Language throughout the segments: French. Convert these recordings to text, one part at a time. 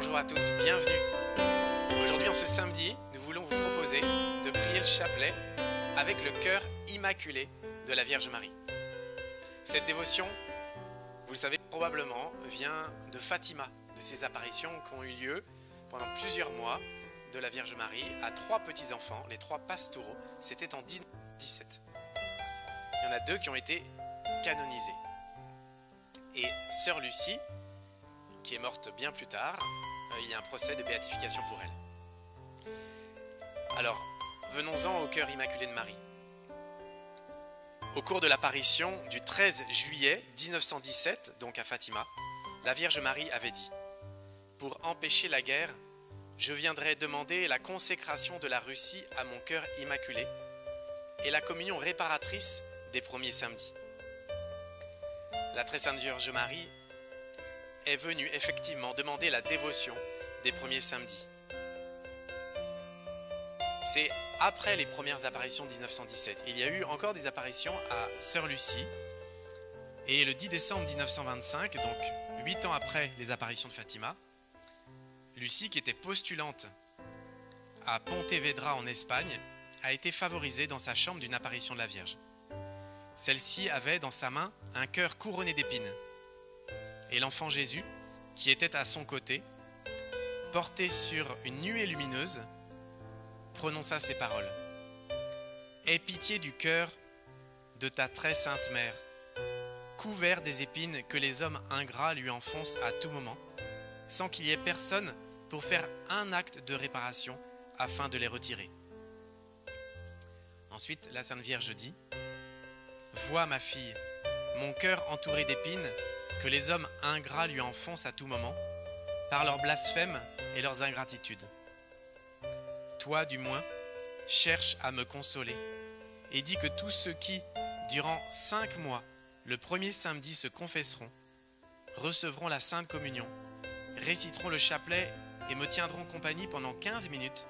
Bonjour à tous, bienvenue. Aujourd'hui, en ce samedi, nous voulons vous proposer de prier le chapelet avec le cœur immaculé de la Vierge Marie. Cette dévotion, vous le savez probablement, vient de Fatima, de ces apparitions qui ont eu lieu pendant plusieurs mois de la Vierge Marie à 3 petits-enfants, les 3 pastoraux. C'était en 1917. Il y en a 2 qui ont été canonisés. Et sœur Lucie, qui est morte bien plus tard, il y a un procès de béatification pour elle. Alors, venons-en au cœur immaculé de Marie. Au cours de l'apparition du 13 juillet 1917, donc à Fatima, la Vierge Marie avait dit « Pour empêcher la guerre, je viendrai demander la consécration de la Russie à mon cœur immaculé et la communion réparatrice des premiers samedis. » La très sainte Vierge Marie est venue effectivement demander la dévotion des premiers samedis. C'est après les premières apparitions de 1917. Il y a eu encore des apparitions à Sœur Lucie. Et le 10 décembre 1925, donc 8 ans après les apparitions de Fatima, Lucie, qui était postulante à Pontevedra en Espagne, a été favorisée dans sa chambre d'une apparition de la Vierge. Celle-ci avait dans sa main un cœur couronné d'épines. Et l'enfant Jésus, qui était à son côté, porté sur une nuée lumineuse, prononça ces paroles. « Aie pitié du cœur de ta très sainte mère, couvert des épines que les hommes ingrats lui enfoncent à tout moment, sans qu'il y ait personne pour faire un acte de réparation afin de les retirer. » Ensuite, la Sainte Vierge dit « Vois ma fille, mon cœur entouré d'épines, que les hommes ingrats lui enfoncent à tout moment, par leurs blasphèmes et leurs ingratitudes. Toi, du moins, cherche à me consoler, et dis que tous ceux qui, durant 5 mois, le premier samedi se confesseront, recevront la Sainte Communion, réciteront le chapelet et me tiendront compagnie pendant 15 minutes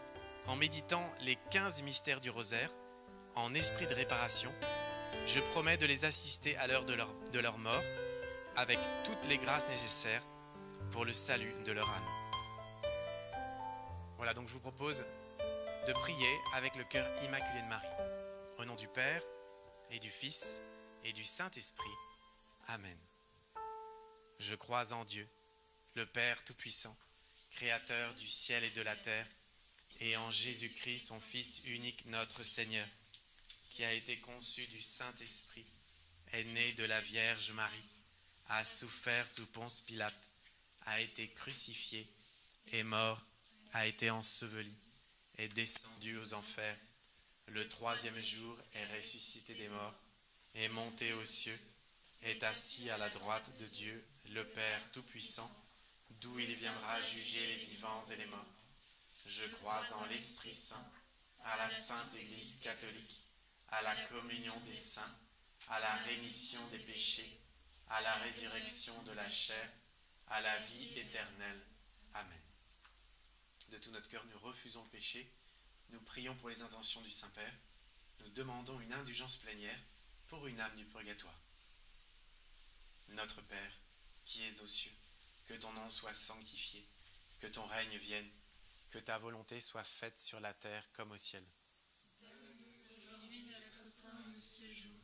en méditant les 15 mystères du rosaire, en esprit de réparation, je promets de les assister à l'heure de leur mort, avec toutes les grâces nécessaires pour le salut de leur âme. » Voilà, donc je vous propose de prier avec le cœur immaculé de Marie. Au nom du Père, et du Fils, et du Saint-Esprit. Amen. Je crois en Dieu, le Père Tout-Puissant, Créateur du ciel et de la terre, et en Jésus-Christ, son Fils unique, notre Seigneur, qui a été conçu du Saint-Esprit, est né de la Vierge Marie, a souffert sous Ponce Pilate, a été crucifié, est mort, a été enseveli, est descendu aux enfers. Le 3e jour est ressuscité des morts, est monté aux cieux, est assis à la droite de Dieu, le Père Tout-Puissant, d'où il viendra juger les vivants et les morts. Je crois en l'Esprit Saint, à la Sainte Église catholique, à la communion des saints, à la rémission des péchés, à la résurrection de la chair, à la vie éternelle. Amen. De tout notre cœur, nous refusons le péché. Nous prions pour les intentions du Saint-Père. Nous demandons une indulgence plénière pour une âme du purgatoire. Notre Père, qui es aux cieux, que ton nom soit sanctifié, que ton règne vienne, que ta volonté soit faite sur la terre comme au ciel. Donne-nous aujourd'hui notre pain de ce jour.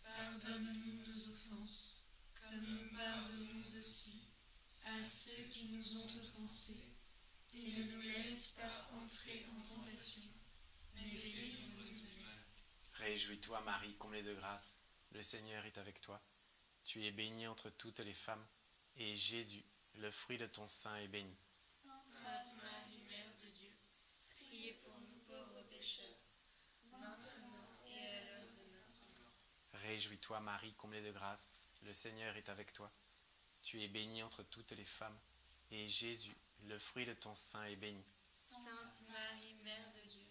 Pardonne-nous nos offenses, comme nous pardonnons aussi à ceux qui nous ont offensés. Et ne nous laisse pas entrer en tentation, mais délivre-nous du mal. Réjouis-toi Marie, comblée de grâce, le Seigneur est avec toi. Tu es bénie entre toutes les femmes, et Jésus, le fruit de ton sein, est béni. Sainte Marie, Mère de Dieu, priez pour nous pauvres pécheurs, maintenant et à l'heure de notre mort. Réjouis-toi Marie, comblée de grâce, le Seigneur est avec toi. Tu es bénie entre toutes les femmes, et Jésus, le fruit de ton sein, est béni. Sainte Marie, Mère de Dieu,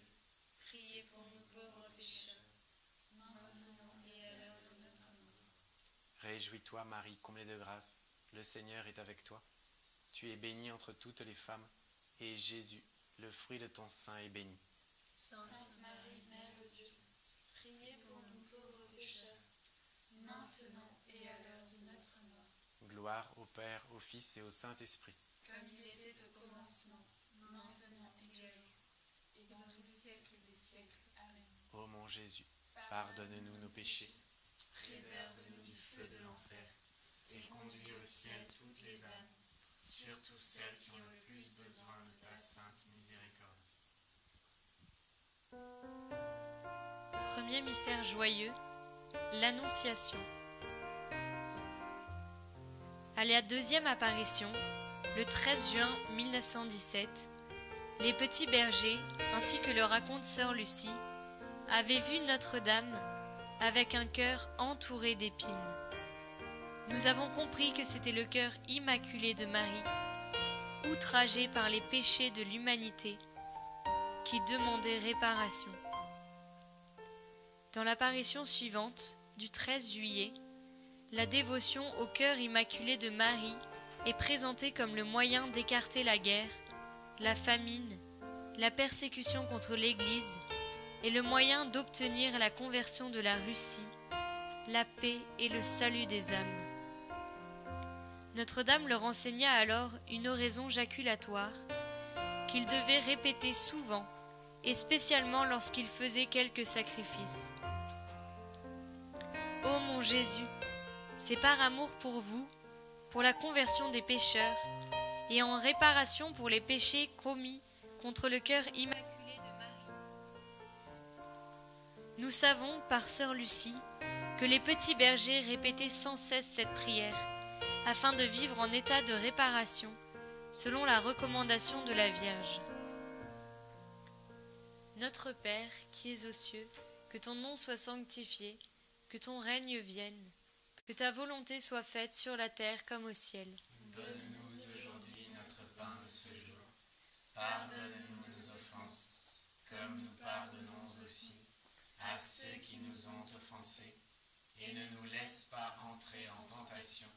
priez pour nous pauvres pécheurs, maintenant et à l'heure de notre mort. Réjouis-toi Marie, comblée de grâce, le Seigneur est avec toi. Tu es bénie entre toutes les femmes, et Jésus, le fruit de ton sein, est béni. Sainte Marie, Mère de Dieu, priez pour nous pauvres pécheurs, maintenant et à l'heure de notre mort. Gloire au Père, au Fils et au Saint-Esprit. comme il était au commencement, maintenant et toujours, et dans tous les siècles des siècles. Amen. Ô mon Jésus, pardonne-nous nos péchés, Préserve-nous du feu de l'enfer, et conduis au ciel toutes les âmes, surtout celles qui ont le plus besoin de ta sainte miséricorde. Premier mystère joyeux, l'Annonciation. À la deuxième apparition, le 13 juin 1917, les petits bergers, ainsi que le raconte sœur Lucie, avaient vu Notre-Dame avec un cœur entouré d'épines. Nous avons compris que c'était le cœur immaculé de Marie, outragé par les péchés de l'humanité, qui demandait réparation. Dans l'apparition suivante, du 13 juillet, la dévotion au cœur immaculé de Marie est présentée comme le moyen d'écarter la guerre, la famine, la persécution contre l'Église et le moyen d'obtenir la conversion de la Russie, la paix et le salut des âmes. Notre-Dame leur enseigna alors une oraison jaculatoire qu'ils devaient répéter souvent et spécialement lorsqu'ils faisaient quelques sacrifices. Ô mon Jésus, c'est par amour pour vous, pour la conversion des pécheurs, et en réparation pour les péchés commis contre le cœur immaculé de Marie. Nous savons, par sœur Lucie, que les petits bergers répétaient sans cesse cette prière, afin de vivre en état de réparation, selon la recommandation de la Vierge. Notre Père, qui es aux cieux, que ton nom soit sanctifié, que ton règne vienne, que ta volonté soit faite sur la terre comme au ciel. Donne-nous aujourd'hui notre pain de ce jour. Pardonne-nous nos offenses, comme nous pardonnons aussi à ceux qui nous ont offensés. Et ne nous laisse pas entrer en tentation,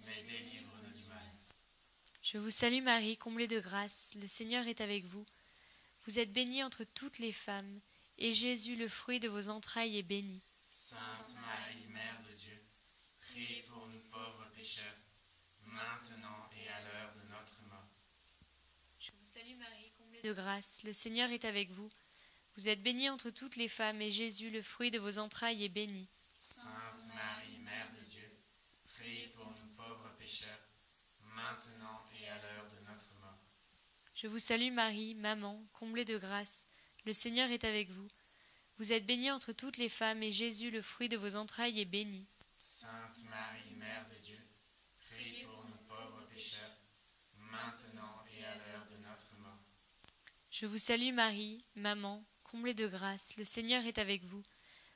mais délivre-nous du mal. Je vous salue Marie, comblée de grâce, le Seigneur est avec vous. Vous êtes bénie entre toutes les femmes, et Jésus, le fruit de vos entrailles, est béni. Sainte Marie, Mère de Dieu, priez pour nous pauvres pécheurs, maintenant et à l'heure de notre mort. Je vous salue Marie, comblée de grâce, le Seigneur est avec vous. Vous êtes bénie entre toutes les femmes, et Jésus, le fruit de vos entrailles, est béni. Sainte Marie, Mère de Dieu, priez pour nous pauvres pécheurs, maintenant et à l'heure de notre mort. Je vous salue Marie, Maman, comblée de grâce, le Seigneur est avec vous. Vous êtes bénie entre toutes les femmes, et Jésus, le fruit de vos entrailles, est béni. Sainte Marie, Mère de Dieu, priez pour nous pauvres pécheurs, maintenant et à l'heure de notre mort. Je vous salue Marie, Maman, comblée de grâce, le Seigneur est avec vous.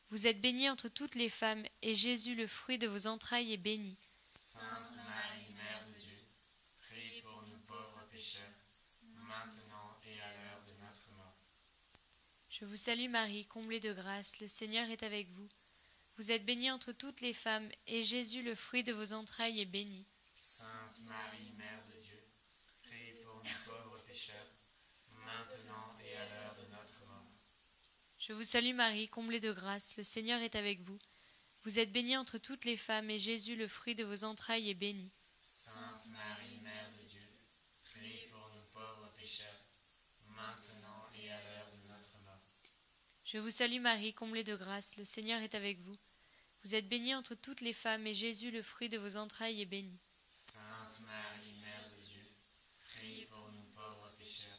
Vous êtes bénie entre toutes les femmes, et Jésus, le fruit de vos entrailles, est béni. Sainte Marie, Mère de Dieu, priez pour nous pauvres pécheurs, maintenant et à l'heure de notre mort. Je vous salue Marie, comblée de grâce, le Seigneur est avec vous. Vous êtes bénie entre toutes les femmes, et Jésus, le fruit de vos entrailles, est béni. Sainte Marie, Mère de Dieu, priez pour nous pauvres pécheurs, maintenant et à l'heure de notre mort. Je vous salue Marie, comblée de grâce, le Seigneur est avec vous. Vous êtes bénie entre toutes les femmes, et Jésus, le fruit de vos entrailles, est béni. Sainte Marie, Mère de Dieu, priez pour nous pauvres pécheurs, maintenant et à l'heure de notre mort. Je vous salue Marie, comblée de grâce, le Seigneur est avec vous. Vous êtes bénie entre toutes les femmes, et Jésus, le fruit de vos entrailles, est béni. Sainte Marie, Mère de Dieu, priez pour nous pauvres pécheurs,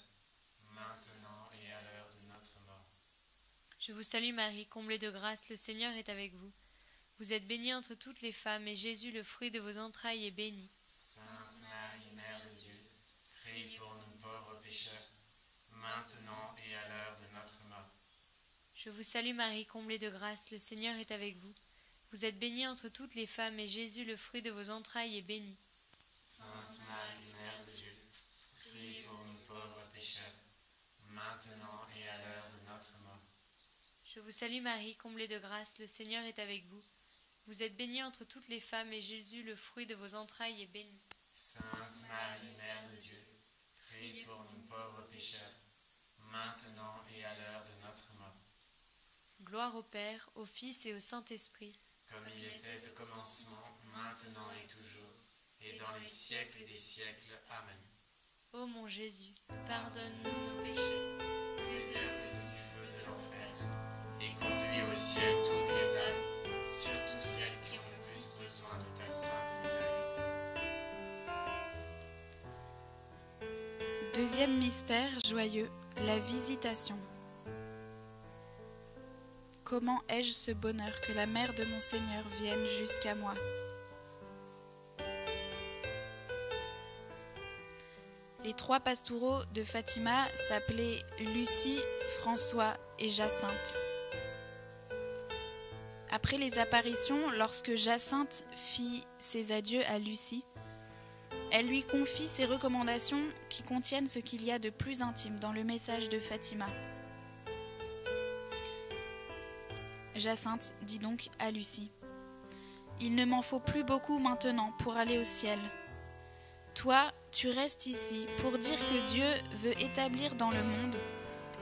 maintenant et à l'heure de notre mort. Je vous salue Marie, comblée de grâce, le Seigneur est avec vous. Vous êtes bénie entre toutes les femmes, et Jésus, le fruit de vos entrailles, est béni. Sainte Marie, Mère de Dieu, priez pour nous pauvres pécheurs, maintenant et à l'heure de notre mort. Je vous salue Marie, comblée de grâce, le Seigneur est avec vous. Vous êtes bénie entre toutes les femmes, et Jésus, le fruit de vos entrailles, est béni. Sainte Marie, Mère de Dieu, priez pour nous pauvres pécheurs, maintenant et à l'heure de notre mort. Je vous salue Marie, comblée de grâce, le Seigneur est avec vous. Vous êtes bénie entre toutes les femmes, et Jésus, le fruit de vos entrailles, est béni. Sainte Marie, Mère de Dieu, priez pour nous pauvres pécheurs, maintenant et à l'heure de notre mort. Gloire au Père, au Fils et au Saint-Esprit, comme il était au commencement, maintenant et toujours, et dans les siècles des siècles. Amen. Ô mon Jésus, pardonne-nous nos péchés, Préserve-nous du feu de l'enfer, et conduis au ciel toutes les âmes, surtout celles qui ont le plus besoin de ta sainte miséricorde. Deuxième mystère joyeux, la visitation. Comment ai-je ce bonheur que la mère de mon Seigneur vienne jusqu'à moi? Les 3 pastoureaux de Fatima s'appelaient Lucie, François et Jacinthe. Après les apparitions, lorsque Jacinthe fit ses adieux à Lucie, elle lui confie ses recommandations qui contiennent ce qu'il y a de plus intime dans le message de Fatima. Jacinthe dit donc à Lucie: « Il ne m'en faut plus beaucoup maintenant pour aller au ciel. Toi, tu restes ici pour dire que Dieu veut établir dans le monde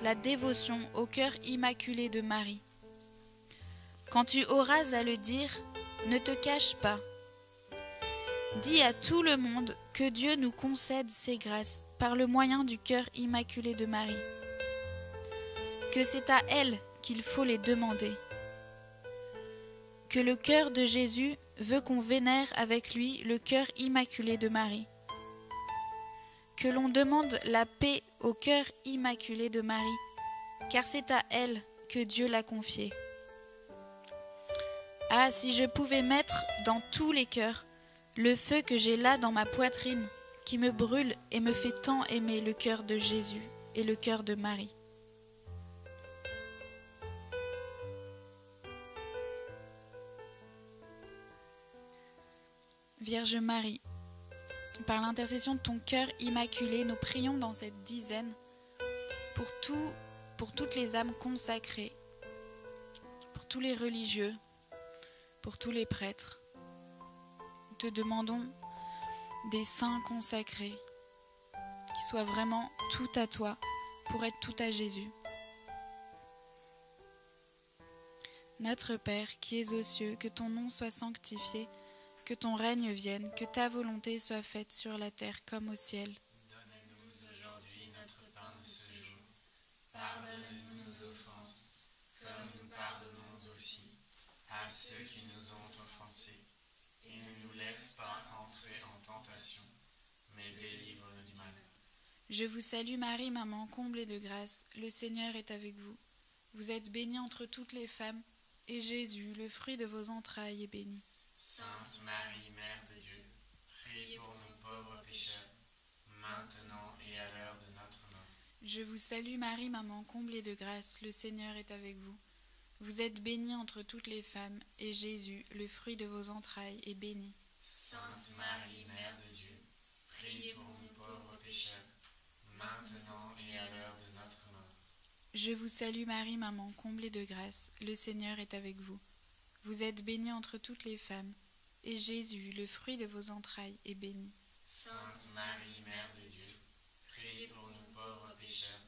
la dévotion au cœur immaculé de Marie. Quand tu auras à le dire, ne te cache pas. Dis à tout le monde que Dieu nous concède ses grâces par le moyen du cœur immaculé de Marie, que c'est à elle qu'il faut les demander, que le cœur de Jésus veut qu'on vénère avec lui le cœur immaculé de Marie, que l'on demande la paix au cœur immaculé de Marie, car c'est à elle que Dieu l'a confié. Ah, si je pouvais mettre dans tous les cœurs le feu que j'ai là dans ma poitrine, qui me brûle et me fait tant aimer le cœur de Jésus et le cœur de Marie. » Vierge Marie, par l'intercession de ton cœur immaculé, nous prions dans cette dizaine pour toutes les âmes consacrées, pour tous les religieux, pour tous les prêtres. Nous te demandons des saints consacrés, qui soient vraiment tout à toi, pour être tout à Jésus. Notre Père, qui es aux cieux, que ton nom soit sanctifié, que ton règne vienne, que ta volonté soit faite sur la terre comme au ciel. Donne-nous aujourd'hui notre pain de ce jour. Pardonne-nous nos offenses, comme nous pardonnons aussi à ceux qui nous ont offensés. Et ne nous laisse pas entrer en tentation, mais délivre-nous du mal. Je vous salue Marie, maman comblée de grâce, le Seigneur est avec vous. Vous êtes bénie entre toutes les femmes, et Jésus, le fruit de vos entrailles, est béni. Sainte Marie, Mère de Dieu, prie pour nous pauvres pécheurs, maintenant et à l'heure de notre mort. Je vous salue Marie, maman comblée de grâce, le Seigneur est avec vous. Vous êtes bénie entre toutes les femmes, et Jésus, le fruit de vos entrailles, est béni. Sainte Marie, Mère de Dieu, priez pour nous pauvres pécheurs, maintenant et à l'heure de notre mort. Je vous salue Marie, maman comblée de grâce, le Seigneur est avec vous. Vous êtes bénie entre toutes les femmes, et Jésus, le fruit de vos entrailles, est béni. Sainte Marie, Mère de Dieu, priez pour nous pauvres pécheurs,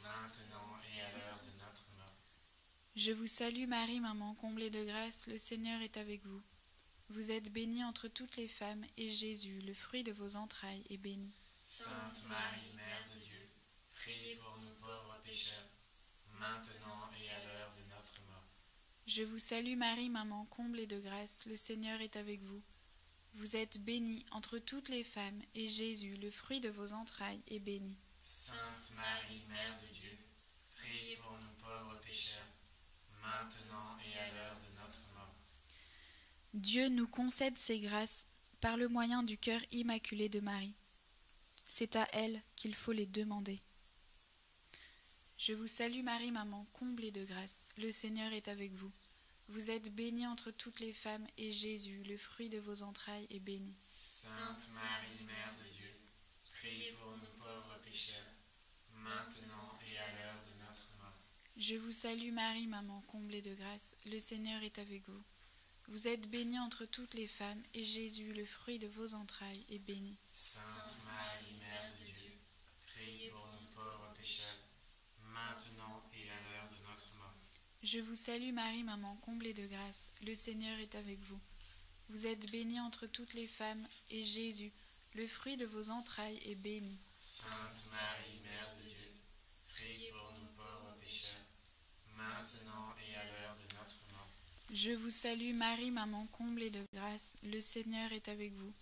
maintenant et à l'heure de notre mort. Je vous salue Marie, maman comblée de grâce, le Seigneur est avec vous. Vous êtes bénie entre toutes les femmes, et Jésus, le fruit de vos entrailles, est béni. Sainte Marie, Mère de Dieu, priez pour nous pauvres pécheurs, maintenant et à l'heure de notre mort. Je vous salue Marie, maman comblée de grâce, le Seigneur est avec vous. Vous êtes bénie entre toutes les femmes, et Jésus, le fruit de vos entrailles, est béni. Sainte Marie, Mère de Dieu, priez pour nous pauvres pécheurs, maintenant et à l'heure de notre mort. Dieu nous concède ses grâces par le moyen du cœur immaculé de Marie. C'est à elle qu'il faut les demander. Je vous salue Marie, maman comblée de grâce, le Seigneur est avec vous. Vous êtes bénie entre toutes les femmes, et Jésus, le fruit de vos entrailles, est béni. Sainte Marie, Mère de Dieu, priez pour nous pauvres pécheurs, maintenant et à l'heure de notre mort. Je vous salue Marie, maman comblée de grâce, le Seigneur est avec vous. Vous êtes bénie entre toutes les femmes, et Jésus, le fruit de vos entrailles, est béni. Sainte Marie, Mère de Dieu, priez pour nous pauvres pécheurs, maintenant et à l'heure de notre mort. Je vous salue Marie, maman comblée de grâce, le Seigneur est avec vous. Vous êtes bénie entre toutes les femmes, et Jésus, le fruit de vos entrailles, est béni. Sainte Marie, Mère de Dieu, prie pour nous pauvres pécheurs, maintenant et à l'heure de notre mort. Je vous salue Marie, maman comblée de grâce, le Seigneur est avec vous.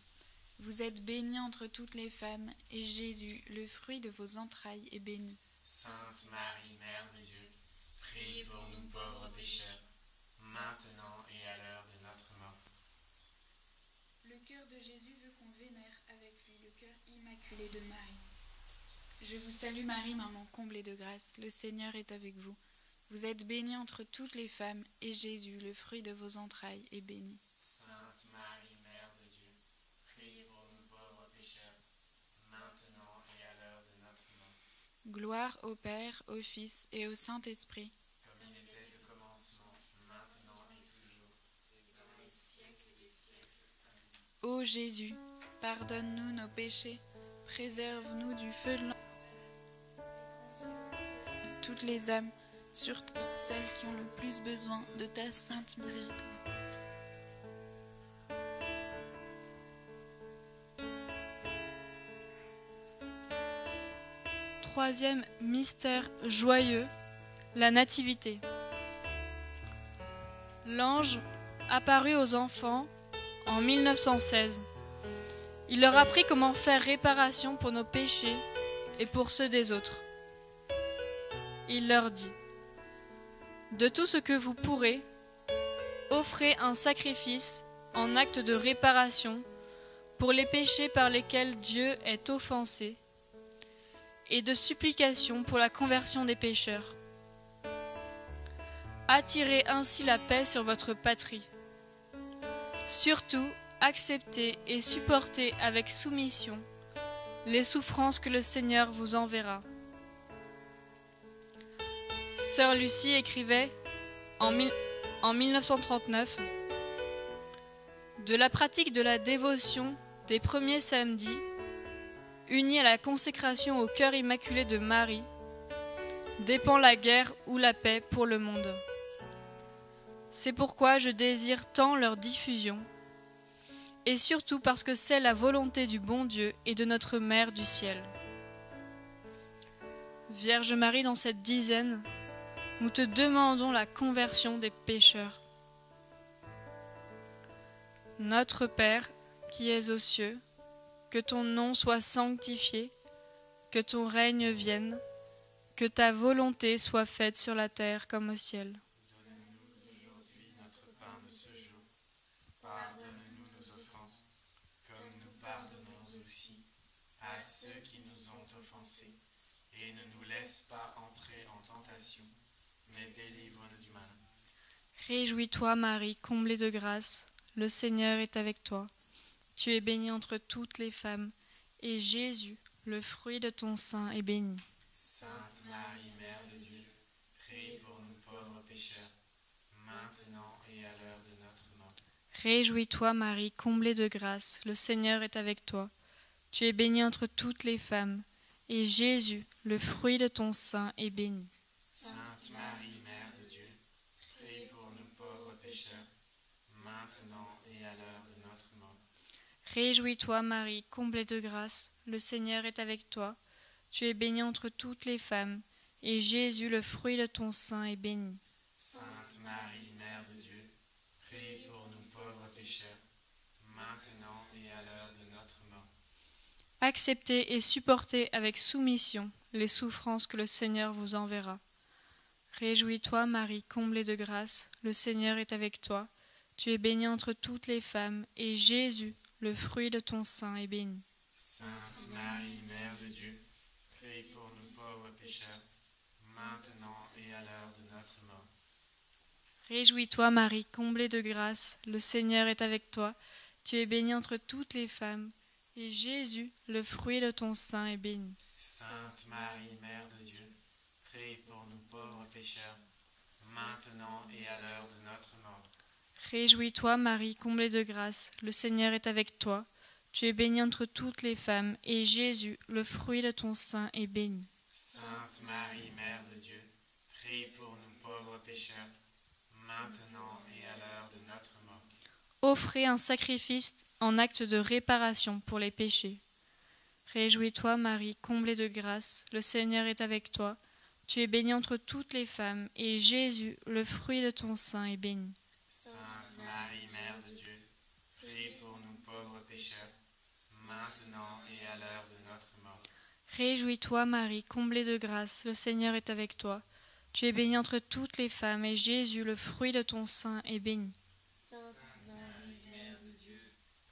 Vous êtes bénie entre toutes les femmes, et Jésus, le fruit de vos entrailles, est béni. Sainte Marie, Mère de Dieu, prie pour nous pauvres pécheurs, maintenant et à l'heure de notre mort. Le cœur de Jésus veut qu'on vénère avec lui le cœur immaculé de Marie. Je vous salue Marie, maman comblée de grâce, le Seigneur est avec vous. Vous êtes bénie entre toutes les femmes, et Jésus, le fruit de vos entrailles, est béni. Sainte Marie, Mère de Dieu, prie pour nous pauvres pécheurs, maintenant et à l'heure de notre mort. Gloire au Père, au Fils et au Saint-Esprit. Comme il était au commencement, maintenant et toujours, et dans les siècles des siècles. Amen. Ô Jésus, pardonne-nous nos péchés, préserve-nous du feu de l'enfer, toutes les âmes, surtout celles qui ont le plus besoin de ta sainte miséricorde. Troisième mystère joyeux, la Nativité. L'ange apparut aux enfants en 1916. Il leur apprit comment faire réparation pour nos péchés et pour ceux des autres. Il leur dit : de tout ce que vous pourrez, offrez un sacrifice en acte de réparation pour les péchés par lesquels Dieu est offensé, et de supplication pour la conversion des pécheurs. Attirez ainsi la paix sur votre patrie. Surtout, acceptez et supportez avec soumission les souffrances que le Seigneur vous enverra. Sœur Lucie écrivait en 1939 : de la pratique de la dévotion des premiers samedis, unie à la consécration au cœur immaculé de Marie, dépend la guerre ou la paix pour le monde. C'est pourquoi je désire tant leur diffusion, et surtout parce que c'est la volonté du bon Dieu et de notre Mère du ciel. Vierge Marie, dans cette dizaine, nous te demandons la conversion des pécheurs. Notre Père, qui es aux cieux, que ton nom soit sanctifié, que ton règne vienne, que ta volonté soit faite sur la terre comme au ciel. Donne-nous aujourd'hui notre pain de ce jour. Pardonne-nous nos offenses, comme nous pardonnons aussi à ceux qui nous ont offensés. Et ne nous laisse pas entrer en tentation, mais délivre-nous du mal. Réjouis-toi Marie, comblée de grâce, le Seigneur est avec toi. Tu es bénie entre toutes les femmes, et Jésus, le fruit de ton sein, est béni. Sainte Marie, Mère de Dieu, prie pour nous pauvres pécheurs, maintenant et à l'heure de notre mort. Réjouis-toi Marie, comblée de grâce, le Seigneur est avec toi. Tu es bénie entre toutes les femmes, et Jésus, le fruit de ton sein, est béni. Sainte Marie, Mère de Dieu, prie pour nous pauvres pécheurs, maintenant et à l'heure de notre mort. Réjouis-toi Marie, comblée de grâce, le Seigneur est avec toi. Tu es bénie entre toutes les femmes, et Jésus, le fruit de ton sein, est béni. Sainte Marie, Mère de Dieu, prie pour nous pauvres pécheurs, maintenant et à l'heure de notre mort. Acceptez et supportez avec soumission les souffrances que le Seigneur vous enverra. Réjouis-toi Marie, comblée de grâce, le Seigneur est avec toi. Tu es bénie entre toutes les femmes, et Jésus, le fruit de ton sein, est béni. Sainte Marie, Mère de Dieu, prie pour nous pauvres pécheurs, maintenant et à l'heure de notre mort. Réjouis-toi Marie, comblée de grâce, le Seigneur est avec toi. Tu es bénie entre toutes les femmes, et Jésus, le fruit de ton sein, est béni. Sainte Marie, Mère de Dieu, prie pour nous pauvres pécheurs, maintenant et à l'heure de notre mort. Réjouis-toi Marie, comblée de grâce, le Seigneur est avec toi. Tu es bénie entre toutes les femmes, et Jésus, le fruit de ton sein, est béni. Sainte Marie, Mère de Dieu, prie pour nous pauvres pécheurs, maintenant et à l'heure de notre mort. Offrez un sacrifice en acte de réparation pour les péchés. Réjouis-toi, Marie, comblée de grâce, le Seigneur est avec toi. Tu es bénie entre toutes les femmes, et Jésus, le fruit de ton sein, est béni. Sainte Marie, Mère de Dieu, prie pour nous pauvres pécheurs, maintenant et à l'heure de notre mort. Réjouis-toi, Marie, comblée de grâce, le Seigneur est avec toi. Tu es bénie entre toutes les femmes, et Jésus, le fruit de ton sein, est béni. Sainte Marie, Mère de Dieu,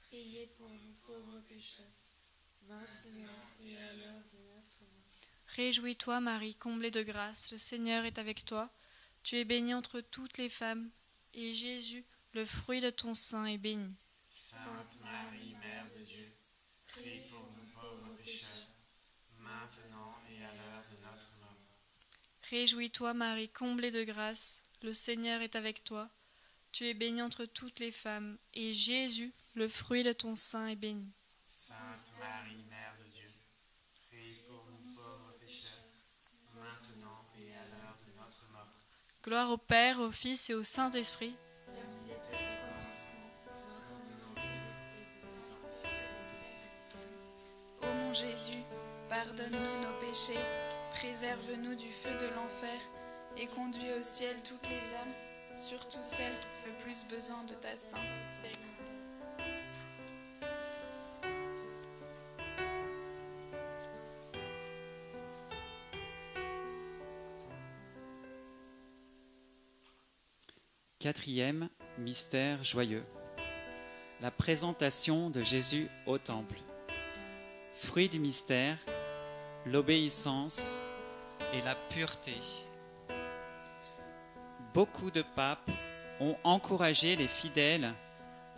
priez pour nous pauvres pécheurs, maintenant et à l'heure de notre mort. Réjouis-toi, Marie, comblée de grâce, le Seigneur est avec toi. Tu es bénie entre toutes les femmes, et Jésus, le fruit de ton sein, est béni. Sainte Marie, Mère de Dieu, prie pour nous pauvres pécheurs, maintenant et à l'heure de notre mort. Réjouis-toi, Marie, comblée de grâce, le Seigneur est avec toi. Tu es bénie entre toutes les femmes, et Jésus, le fruit de ton sein, est béni. Sainte Marie, Mère de Dieu, prie pour nous pauvres pécheurs, maintenant et à l'heure de notre mort. Gloire au Père, au Fils et au Saint-Esprit. Ô mon Jésus, pardonne-nous nos péchés, préserve-nous du feu de l'enfer et conduis au ciel toutes les âmes, surtout celles qui ont le plus besoin de ta sainte miséricorde. Quatrième mystère joyeux. La présentation de Jésus au temple. Fruit du mystère, l'obéissance et la pureté. Beaucoup de papes ont encouragé les fidèles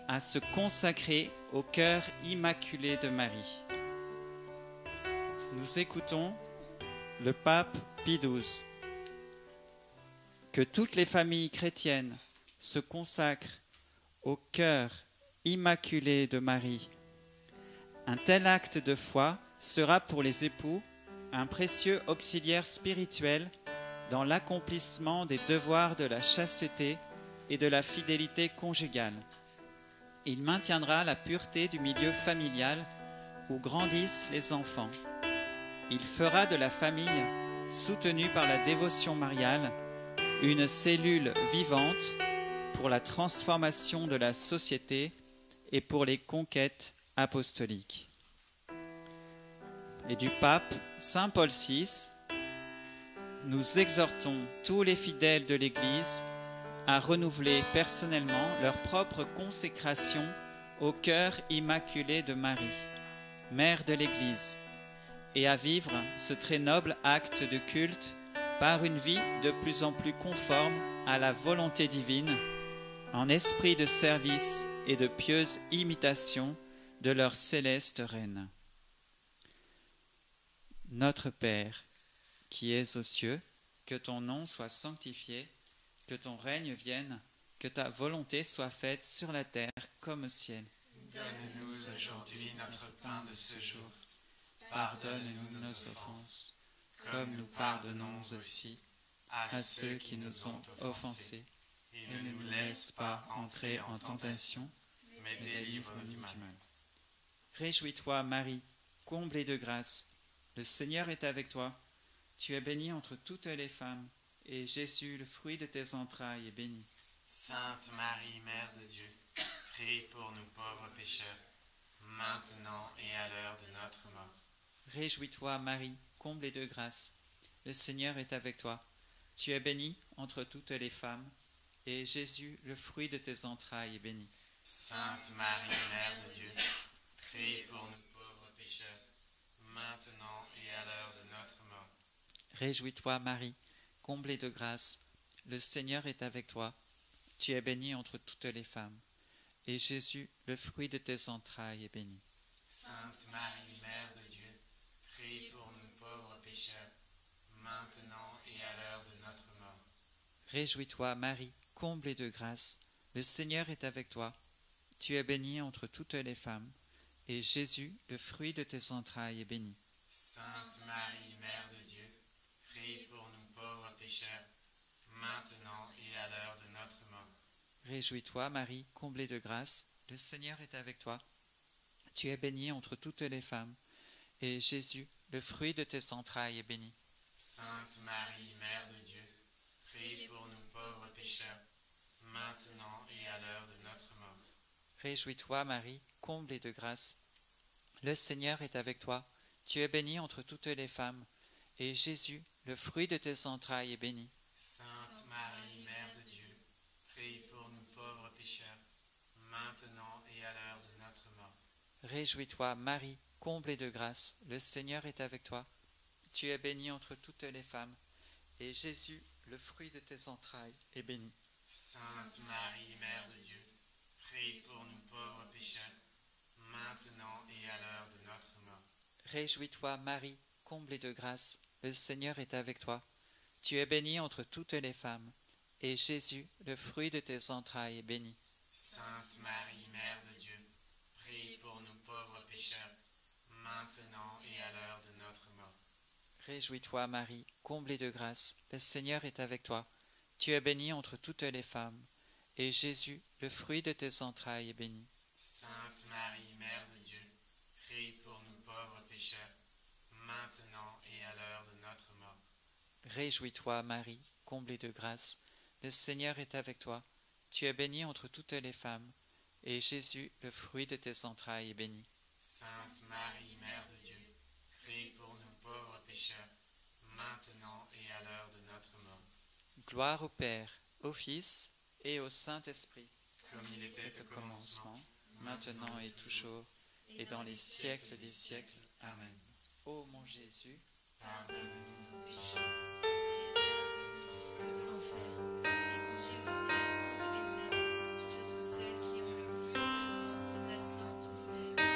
à se consacrer au cœur immaculé de Marie. Nous écoutons le pape Pie XII. Que toutes les familles chrétiennes se consacrent au cœur immaculé de Marie. Un tel acte de foi sera pour les époux un précieux auxiliaire spirituel dans l'accomplissement des devoirs de la chasteté et de la fidélité conjugale. Il maintiendra la pureté du milieu familial où grandissent les enfants. Il fera de la famille, soutenue par la dévotion mariale, une cellule vivante pour la transformation de la société et pour les conquêtes apostoliques. Et du pape Saint Paul VI, nous exhortons tous les fidèles de l'Église à renouveler personnellement leur propre consécration au cœur immaculé de Marie, Mère de l'Église, et à vivre ce très noble acte de culte par une vie de plus en plus conforme à la volonté divine, en esprit de service et de pieuse imitation de leur céleste Reine. Notre Père, qui es aux cieux, que ton nom soit sanctifié, que ton règne vienne, que ta volonté soit faite sur la terre comme au ciel. Donne-nous aujourd'hui notre pain de ce jour. Pardonne-nous nos offenses, comme nous pardonnons aussi à ceux qui nous ont offensés. Et ne nous laisse pas entrer en tentation, mais délivre-nous du mal. Réjouis-toi, Marie, comblée de grâce. Le Seigneur est avec toi. Tu es bénie entre toutes les femmes, et Jésus, le fruit de tes entrailles, est béni. Sainte Marie, Mère de Dieu, prie pour nous pauvres pécheurs, maintenant et à l'heure de notre mort. Réjouis-toi, Marie, comblée de grâce. Le Seigneur est avec toi. Tu es bénie entre toutes les femmes, et Jésus, le fruit de tes entrailles, est béni. Sainte Marie, Mère de Dieu, prie pour nous pauvres pécheurs, maintenant et à l'heure de notre mort. Réjouis-toi, Marie, comblée de grâce. Le Seigneur est avec toi. Tu es bénie entre toutes les femmes, et Jésus, le fruit de tes entrailles, est béni. Sainte Marie, Mère de Dieu, prie pour nous pauvres pécheurs, maintenant et à l'heure de notre mort. Réjouis-toi, Marie, comblée de grâce. Le Seigneur est avec toi. Tu es bénie entre toutes les femmes, et Jésus, le fruit de tes entrailles, est béni. Sainte Marie, Mère de Dieu, prie pour nous pauvres pécheurs, maintenant et à l'heure de notre mort. Réjouis-toi, Marie, comblée de grâce. Le Seigneur est avec toi. Tu es bénie entre toutes les femmes, et Jésus, le fruit de tes entrailles, est béni. Sainte Marie, Mère de Dieu, prie pour nous pauvres pécheurs, maintenant et à l'heure de notre mort. Réjouis-toi, Marie, comblée de grâce. Le Seigneur est avec toi. Tu es bénie entre toutes les femmes, et Jésus, le fruit de tes entrailles, est béni. Sainte Marie, Mère de Dieu, prie pour nous pauvres pécheurs, maintenant et à l'heure de notre mort. Réjouis-toi, Marie, comblée de grâce. Le Seigneur est avec toi. Tu es bénie entre toutes les femmes, et Jésus, le fruit de tes entrailles, est béni. Sainte Marie, Mère de Dieu, prie pour nous pauvres pécheurs, maintenant et à l'heure de notre mort. Réjouis-toi, Marie, comblée de grâce. Le Seigneur est avec toi. Tu es bénie entre toutes les femmes, et Jésus, le fruit de tes entrailles, est béni. Sainte Marie, Mère de Dieu, prie pour nous pauvres pécheurs, maintenant et à l'heure de notre mort. Réjouis-toi, Marie, comblée de grâce. Le Seigneur est avec toi. Tu es bénie entre toutes les femmes, et Jésus, le fruit de tes entrailles, est béni. Sainte Marie, Mère de Dieu, prie pour nous pauvres pécheurs, maintenant et à l'heure de notre mort. Réjouis-toi, Marie, comblée de grâce. Le Seigneur est avec toi. Tu es bénie entre toutes les femmes, et Jésus, le fruit de tes entrailles, est béni. Sainte Marie, Mère de Dieu, prie pour nous pauvres pécheurs, maintenant et à l'heure de notre mort. Gloire au Père, au Fils et au Saint-Esprit, Comme il était au commencement, maintenant et toujours, et dans les siècles des siècles. Amen. Ô mon Jésus, pardonne-nous nos péchés. Préserve-nous du feu de l'enfer et conduis au ciel toutes les âmes, surtout celles qui ont le plus besoin de ta sainte miséricorde.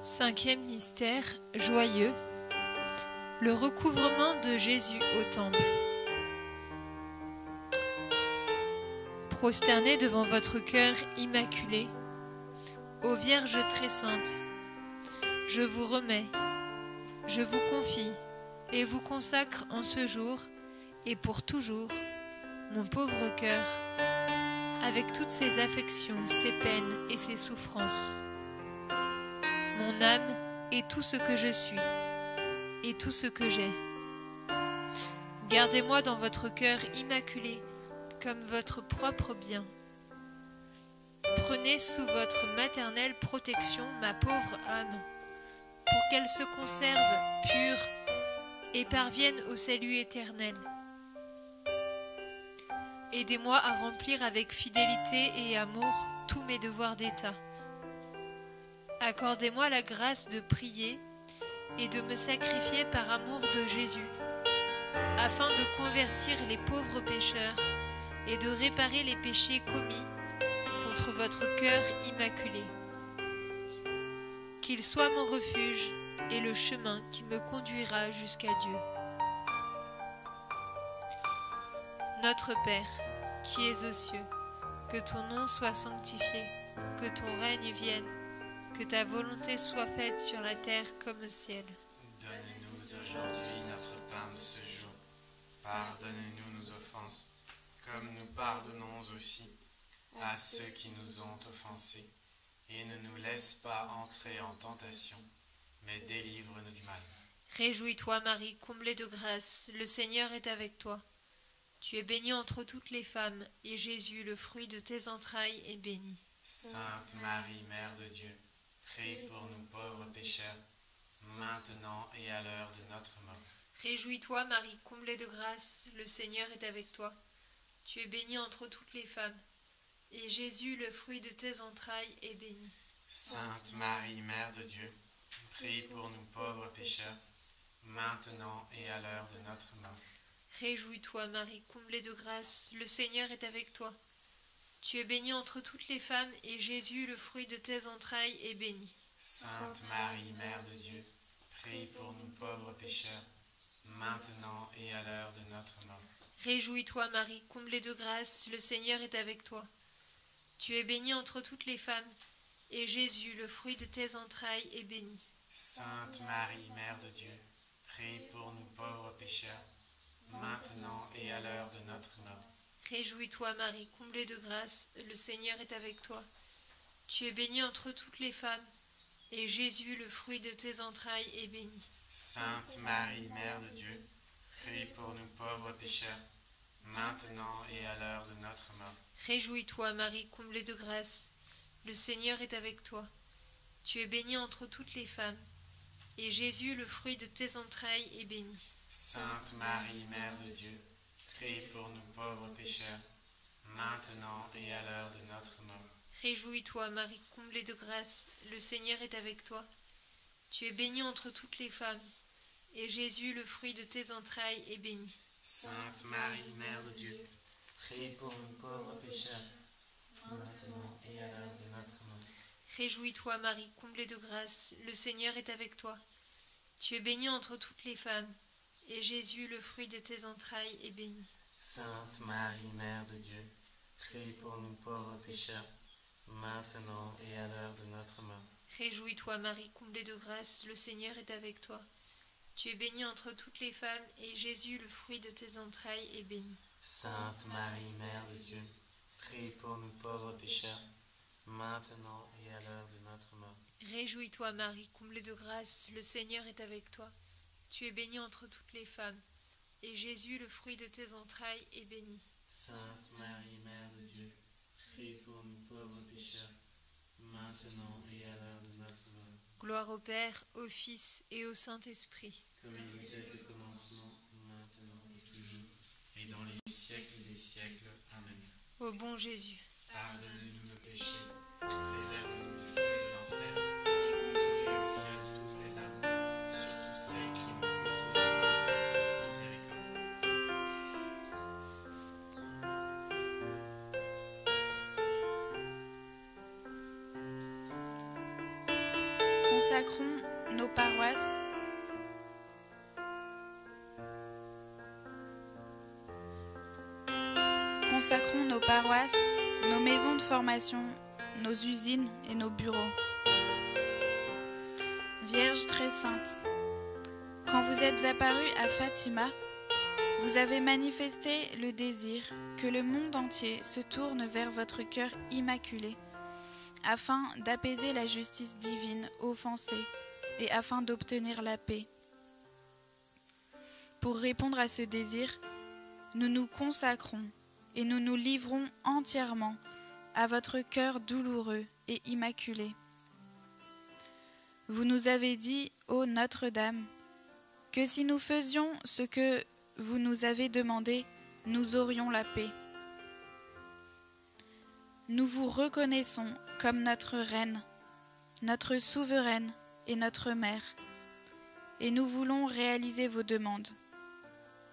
Cinquième mystère joyeux, le recouvrement de Jésus au temple. Prosterné devant votre cœur immaculé, ô Vierge très sainte, je vous remets, je vous confie et vous consacre en ce jour et pour toujours mon pauvre cœur, avec toutes ses affections, ses peines et ses souffrances, mon âme et tout ce que je suis et tout ce que j'ai. Gardez-moi dans votre cœur immaculé comme votre propre bien. Prenez sous votre maternelle protection ma pauvre âme, pour qu'elle se conserve pure et parvienne au salut éternel. Aidez-moi à remplir avec fidélité et amour tous mes devoirs d'État. Accordez-moi la grâce de prier et de me sacrifier par amour de Jésus, afin de convertir les pauvres pécheurs et de réparer les péchés commis contre votre cœur immaculé. Qu'il soit mon refuge et le chemin qui me conduira jusqu'à Dieu. Notre Père, qui es aux cieux, que ton nom soit sanctifié, que ton règne vienne, que ta volonté soit faite sur la terre comme au ciel. Donne-nous aujourd'hui notre pain de ce jour. Pardonne-nous nos offenses, comme nous pardonnons aussi à ceux qui nous ont offensés. Et ne nous laisse pas entrer en tentation, mais délivre-nous du mal. Réjouis-toi, Marie, comblée de grâce, le Seigneur est avec toi. Tu es bénie entre toutes les femmes, et Jésus, le fruit de tes entrailles, est béni. Sainte Marie, Mère de Dieu, prie pour nous pauvres pécheurs, maintenant et à l'heure de notre mort. Réjouis-toi, Marie, comblée de grâce, le Seigneur est avec toi. Tu es bénie entre toutes les femmes, et Jésus, le fruit de tes entrailles, est béni. Sainte Marie, Mère de Dieu, prie pour nous pauvres pécheurs, maintenant et à l'heure de notre mort. Réjouis-toi, Marie, comblée de grâce, le Seigneur est avec toi. Tu es bénie entre toutes les femmes, et Jésus, le fruit de tes entrailles, est béni. Sainte Marie, Mère de Dieu, prie pour nous pauvres pécheurs, maintenant et à l'heure de notre mort. Réjouis-toi, Marie, comblée de grâce, le Seigneur est avec toi. Tu es bénie entre toutes les femmes, et Jésus, le fruit de tes entrailles, est béni. Sainte Marie, Mère de Dieu, prie pour nous pauvres pécheurs, maintenant et à l'heure de notre mort. Réjouis-toi, Marie, comblée de grâce, le Seigneur est avec toi. Tu es bénie entre toutes les femmes, et Jésus, le fruit de tes entrailles, est béni. Sainte Marie, Mère de Dieu, prie pour nous pauvres pécheurs, maintenant et à l'heure de notre mort. Réjouis-toi, Marie, comblée de grâce, le Seigneur est avec toi. Tu es bénie entre toutes les femmes, et Jésus, le fruit de tes entrailles, est béni. Sainte Marie, Mère de Dieu, prie pour nous pauvres pécheurs, maintenant et à l'heure de notre mort. Réjouis-toi, Marie, comblée de grâce, le Seigneur est avec toi. Tu es bénie entre toutes les femmes, et Jésus, le fruit de tes entrailles, est béni. Sainte Marie, Mère de Dieu, prie pour nous pauvres pécheurs, maintenant et à l'heure de notre mort. Réjouis-toi, Marie, comblée de grâce, le Seigneur est avec toi. Tu es bénie entre toutes les femmes, et Jésus, le fruit de tes entrailles, est béni. Sainte Marie, Mère de Dieu, prie pour nous pauvres pécheurs, maintenant et à l'heure de notre mort. Réjouis-toi, Marie, comblée de grâce, le Seigneur est avec toi. Tu es bénie entre toutes les femmes, et Jésus, le fruit de tes entrailles, est béni. Sainte Marie, Mère de Dieu, prie pour nous pauvres pécheurs, maintenant et à l'heure de notre mort. Réjouis-toi, Marie, comblée de grâce, le Seigneur est avec toi. Tu es bénie entre toutes les femmes, et Jésus, le fruit de tes entrailles, est béni. Sainte Marie, Mère de Dieu, prie pour nous pauvres pécheurs, maintenant et à l'heure de notre mort. Gloire au Père, au Fils et au Saint-Esprit. Comme il était au commencement, maintenant et toujours, et dans les siècles des siècles. Amen. Ô bon Jésus, Pardonne-nous nos péchés, préserve-nous du feu de l'enfer, et conduisez au ciel toutes les âmes, surtout celles qui ont le plus besoin de ta sainte miséricorde. Consacrons nos paroisses. Consacrons nos paroisses, nos maisons de formation, nos usines et nos bureaux. Vierge très sainte, quand vous êtes apparue à Fatima, vous avez manifesté le désir que le monde entier se tourne vers votre cœur immaculé, afin d'apaiser la justice divine offensée et afin d'obtenir la paix. Pour répondre à ce désir, nous nous consacrons et nous nous livrons entièrement à votre cœur douloureux et immaculé. Vous nous avez dit, ô Notre-Dame, que si nous faisions ce que vous nous avez demandé, nous aurions la paix. Nous vous reconnaissons comme notre reine, notre souveraine et notre mère, et nous voulons réaliser vos demandes.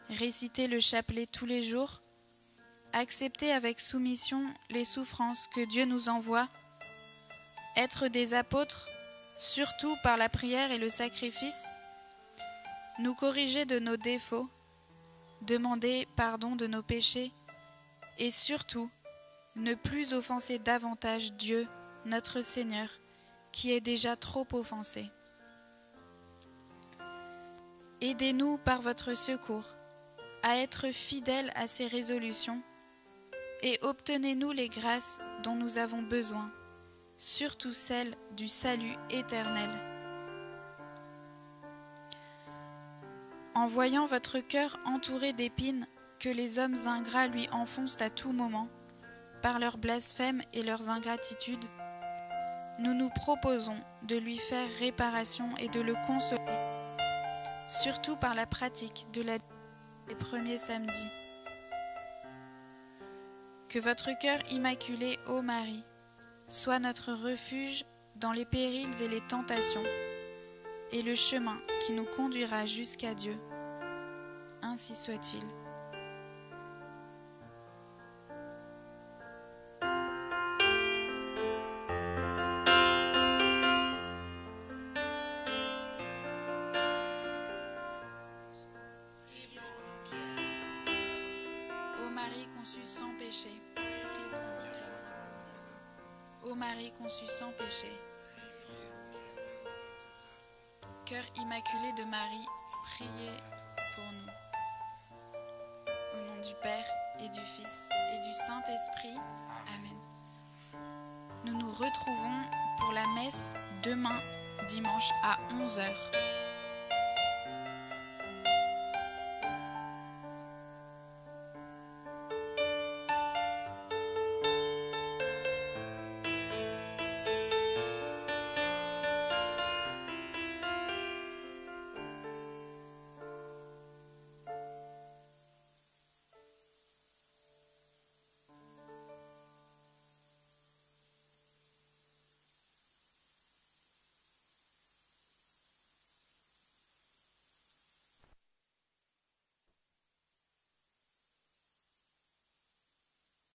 Réciter le chapelet tous les jours, accepter avec soumission les souffrances que Dieu nous envoie, être des apôtres, surtout par la prière et le sacrifice, nous corriger de nos défauts, demander pardon de nos péchés, et surtout, ne plus offenser davantage Dieu, notre Seigneur, qui est déjà trop offensé. Aidez-nous par votre secours à être fidèles à ces résolutions et obtenez-nous les grâces dont nous avons besoin, surtout celles du salut éternel. En voyant votre cœur entouré d'épines que les hommes ingrats lui enfoncent à tout moment, par leurs blasphèmes et leurs ingratitudes, nous nous proposons de lui faire réparation et de le consoler, surtout par la pratique de la des premiers samedis. Que votre cœur immaculé, ô Marie, soit notre refuge dans les périls et les tentations, et le chemin qui nous conduira jusqu'à Dieu. Ainsi soit-il. Ô Marie conçue sans péché, ô Marie conçue sans péché, cœur immaculé de Marie, priez pour nous. Au nom du Père et du Fils et du Saint-Esprit. Amen. Nous nous retrouvons pour la messe demain, dimanche à 11 h.